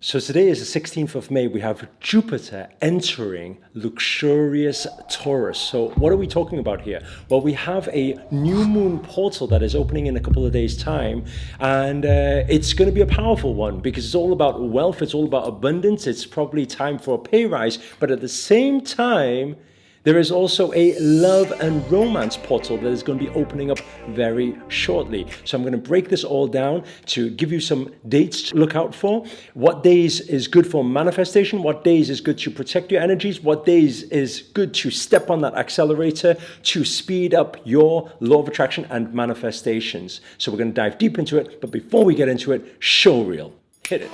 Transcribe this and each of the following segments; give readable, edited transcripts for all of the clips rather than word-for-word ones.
So today is the 16th of May. We have Jupiter entering luxurious Taurus. So what are we talking about here? Well, we have a new moon portal that is opening in a couple of days' time. And it's going to be a powerful one because it's all about wealth. It's all about abundance. It's probably time for a pay rise. But at the same time, there is also a love and romance portal that is going to be opening up very shortly. So I'm going to break this all down to give you some dates to look out for. What days is good for manifestation? What days is good to protect your energies? What days is good to step on that accelerator to speed up your law of attraction and manifestations? So we're going to dive deep into it. But before we get into it, show reel. Hit it.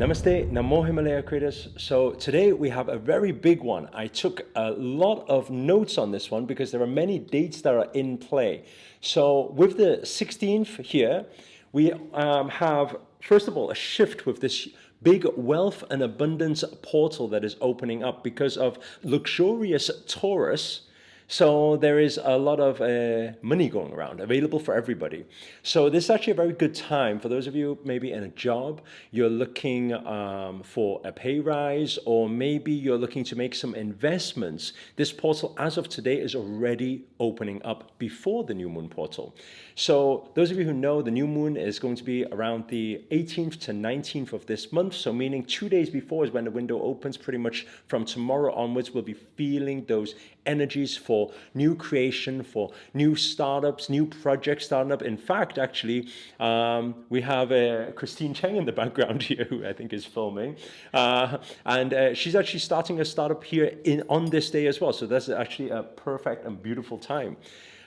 Namaste, Namo Himalaya creators. So today we have a very big one. I took a lot of notes on this one because there are many dates that are in play. So with the 16th here, we have, first of all, a shift with this big wealth and abundance portal that is opening up because of luxurious Taurus. So there is a lot of money going around, available for everybody. So this is actually a very good time for those of you maybe in a job, you're looking for a pay rise, or maybe you're looking to make some investments. This portal, as of today, is already opening up before the new moon portal. So those of you who know, the new moon is going to be around the 18th to 19th of this month. So meaning 2 days before is when the window opens. Pretty much from tomorrow onwards, we'll be feeling those energies for new creation, for new startups, new projects starting up. In fact, actually, we have Christine Cheng in the background here, who I think is filming. And she's actually starting a startup here on this day as well. So that's actually a perfect and beautiful time.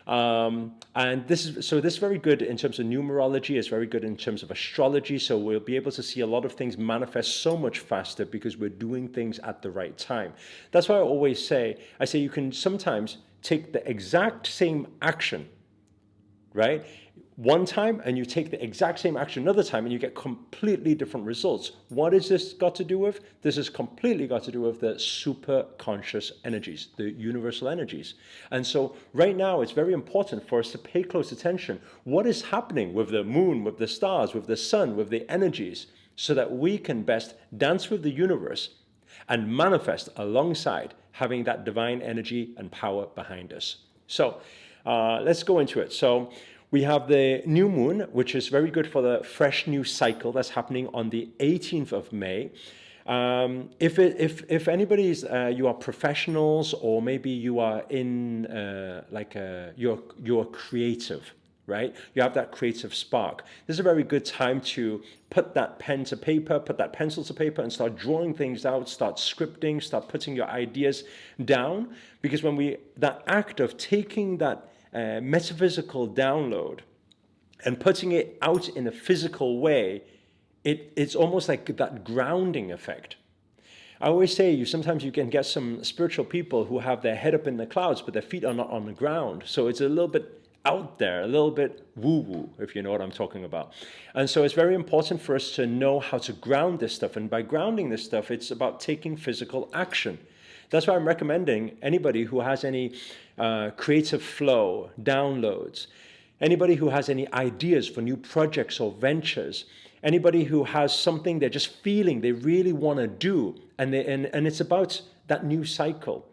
And this is very good in terms of numerology. It's very good in terms of astrology. So we'll be able to see a lot of things manifest so much faster because we're doing things at the right time. That's why I always say, you can sometimes take the exact same action, right? One time, and you take the exact same action another time, and you get completely different results. What has this got to do with? This has completely got to do with the super conscious energies, the universal energies. And so right now, it's very important for us to pay close attention. What is happening with the moon, with the stars, with the sun, with the energies, so that we can best dance with the universe and manifest alongside having that divine energy and power behind us. So let's go into it. So we have the new moon, which is very good for the fresh new cycle that's happening on the 18th of May. If anybody's, you are professionals, or maybe you are in you're creative, right? You have that creative spark. This is a very good time to put that pen to paper, put that pencil to paper, and start drawing things out, start scripting, start putting your ideas down. Because that act of taking that metaphysical download and putting it out in a physical way, it's almost like that grounding effect. I always say sometimes you can get some spiritual people who have their head up in the clouds, but their feet are not on the ground. So it's a little bit out there, a little bit woo-woo, if you know what I'm talking about. And so it's very important for us to know how to ground this stuff. And by grounding this stuff, it's about taking physical action. That's why I'm recommending anybody who has any creative flow, downloads, anybody who has any ideas for new projects or ventures, anybody who has something they're just feeling they really want to do, and it's about that new cycle.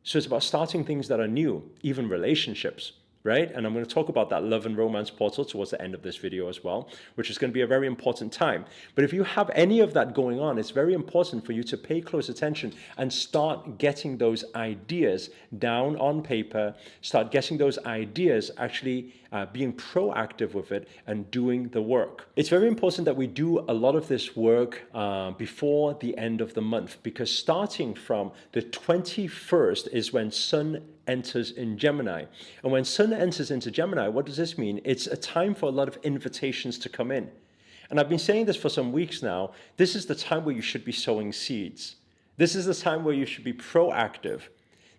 So it's about starting things that are new, even relationships. Right? And I'm going to talk about that love and romance portal towards the end of this video as well, which is going to be a very important time. But if you have any of that going on, it's very important for you to pay close attention and start getting those ideas down on paper, start getting those ideas actually being proactive with it and doing the work. It's very important that we do a lot of this work before the end of the month, because starting from the 21st is when Sun enters in Gemini. And when Sun enters into Gemini, what does this mean? It's a time for a lot of invitations to come in. And I've been saying this for some weeks now. This is the time where you should be sowing seeds. This is the time where you should be proactive.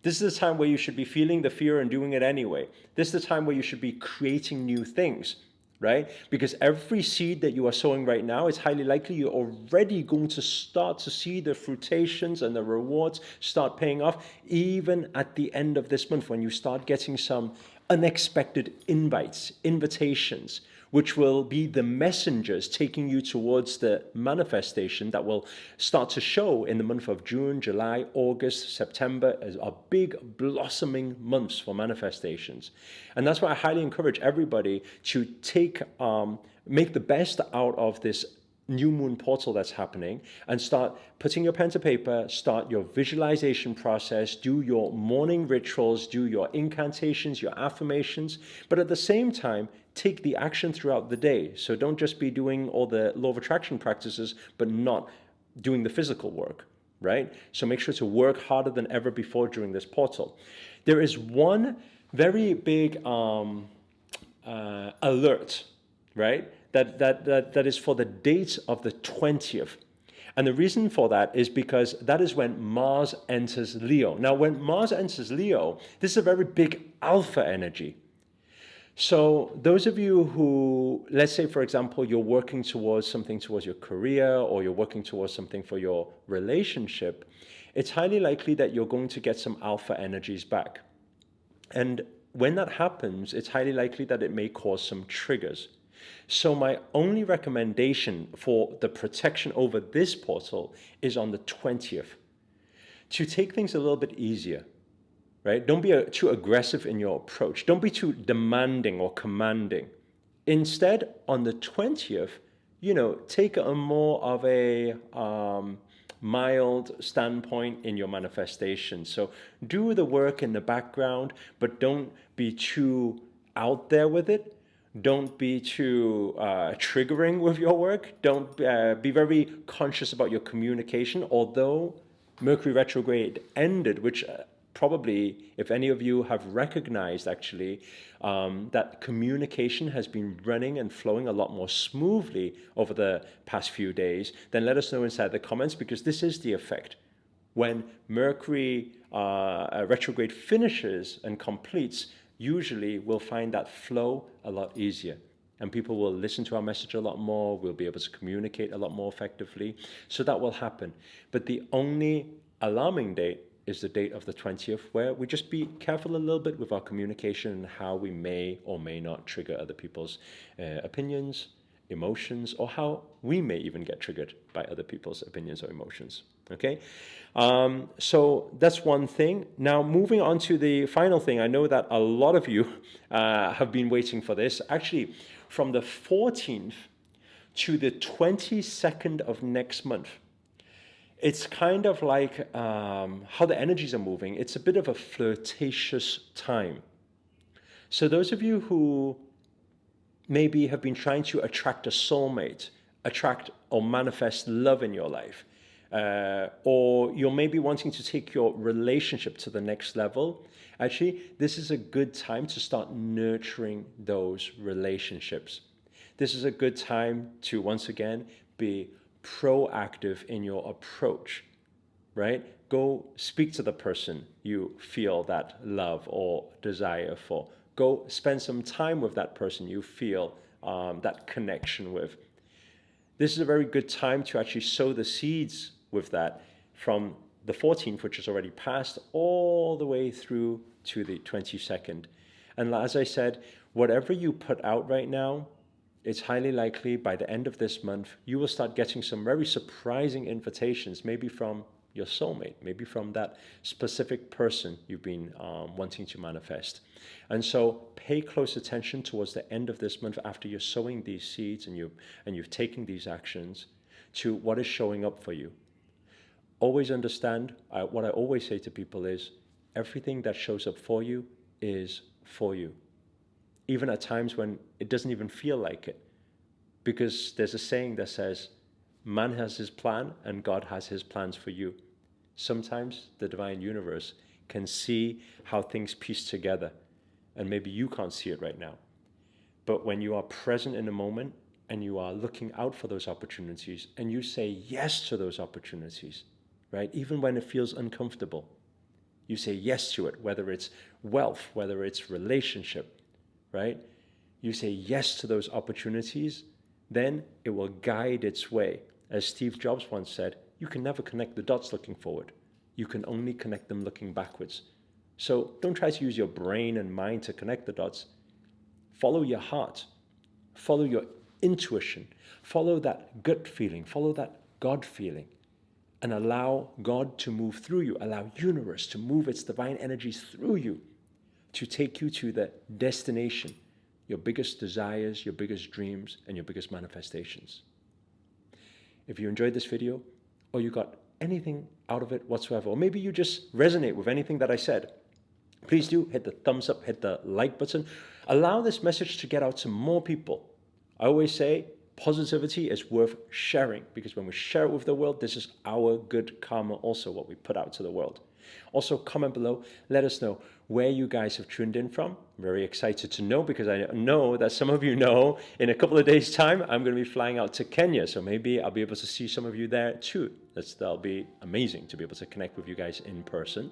This is the time where you should be feeling the fear and doing it anyway. This is the time where you should be creating new things, right? Because every seed that you are sowing right now, it's highly likely you're already going to start to see the fruitations and the rewards start paying off, even at the end of this month when you start getting some unexpected invitations, which will be the messengers taking you towards the manifestation that will start to show in the month of June, July, August, September as are big blossoming months for manifestations. And that's why I highly encourage everybody to make the best out of this new moon portal that's happening and start putting your pen to paper, start your visualization process, do your morning rituals, do your incantations, your affirmations, but at the same time, take the action throughout the day. So don't just be doing all the law of attraction practices, but not doing the physical work, right? So make sure to work harder than ever before during this portal. There is one very big alert, right? That is for the date of the 20th. And the reason for that is because that is when Mars enters Leo. Now, when Mars enters Leo, this is a very big alpha energy. So those of you who, let's say, for example, you're working towards something towards your career or you're working towards something for your relationship, it's highly likely that you're going to get some alpha energies back. And when that happens, it's highly likely that it may cause some triggers. So my only recommendation for the protection over this portal is on the 20th, to take things a little bit easier, right? Don't be too aggressive in your approach. Don't be too demanding or commanding. Instead, on the 20th, take a more of a mild standpoint in your manifestation. So do the work in the background, but don't be too out there with it. Don't be too triggering with your work. Don't be very conscious about your communication. Although Mercury retrograde ended, which probably, if any of you have recognized actually, that communication has been running and flowing a lot more smoothly over the past few days, then let us know inside the comments, because this is the effect. When Mercury retrograde finishes and completes, usually we'll find that flow a lot easier. And people will listen to our message a lot more. We'll be able to communicate a lot more effectively. So that will happen. But the only alarming date is the date of the 20th, where we just be careful a little bit with our communication and how we may or may not trigger other people's opinions, emotions, or how we may even get triggered by other people's opinions or emotions. Okay, so that's one thing. Now, moving on to the final thing, I know that a lot of you have been waiting for this. Actually, from the 14th to the 22nd of next month, it's kind of like how the energies are moving. It's a bit of a flirtatious time. So those of you who maybe have been trying to attract a soulmate, attract or manifest love in your life, or you're maybe wanting to take your relationship to the next level, actually, this is a good time to start nurturing those relationships. This is a good time to, once again, be proactive in your approach, right? Go speak to the person you feel that love or desire for. Go spend some time with that person you feel that connection with. This is a very good time to actually sow the seeds with that from the 14th, which is already passed, all the way through to the 22nd. And as I said, whatever you put out right now, it's highly likely by the end of this month, you will start getting some very surprising invitations, maybe from your soulmate, maybe from that specific person you've been wanting to manifest. And so pay close attention towards the end of this month, after you're sowing these seeds and you've taken these actions, to what is showing up for you. Always understand, what I always say to people is, everything that shows up for you is for you. Even at times when it doesn't even feel like it. Because there's a saying that says, man has his plan and God has his plans for you. Sometimes the divine universe can see how things piece together, and maybe you can't see it right now. But when you are present in the moment and you are looking out for those opportunities and you say yes to those opportunities, right? Even when it feels uncomfortable, you say yes to it, whether it's wealth, whether it's relationship, right? You say yes to those opportunities, then it will guide its way. As Steve Jobs once said, you can never connect the dots looking forward. You can only connect them looking backwards. So don't try to use your brain and mind to connect the dots. Follow your heart. Follow your intuition. Follow that gut feeling. Follow that God feeling. And allow God to move through you. Allow universe to move its divine energies through you to take you to the destination, your biggest desires, your biggest dreams, and your biggest manifestations. If you enjoyed this video, or you got anything out of it whatsoever, or maybe you just resonate with anything that I said, please do hit the thumbs up, hit the like button. Allow this message to get out to more people. I always say positivity is worth sharing, because when we share it with the world, this is our good karma also, what we put out to the world. Also, comment below, let us know where you guys have tuned in from. I'm very excited to know, because I know that some of you know in a couple of days' time, I'm going to be flying out to Kenya. So maybe I'll be able to see some of you there too. That'll be amazing to be able to connect with you guys in person.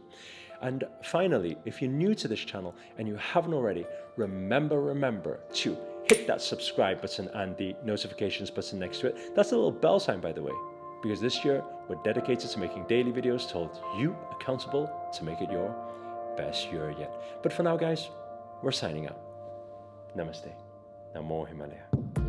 And finally, if you're new to this channel and you haven't already, remember to hit that subscribe button and the notifications button next to it. That's a little bell sign, by the way, because this year we're dedicated to making daily videos to hold you accountable to make it your best year yet. But for now, guys, we're signing out. Namaste. Namo Himalaya.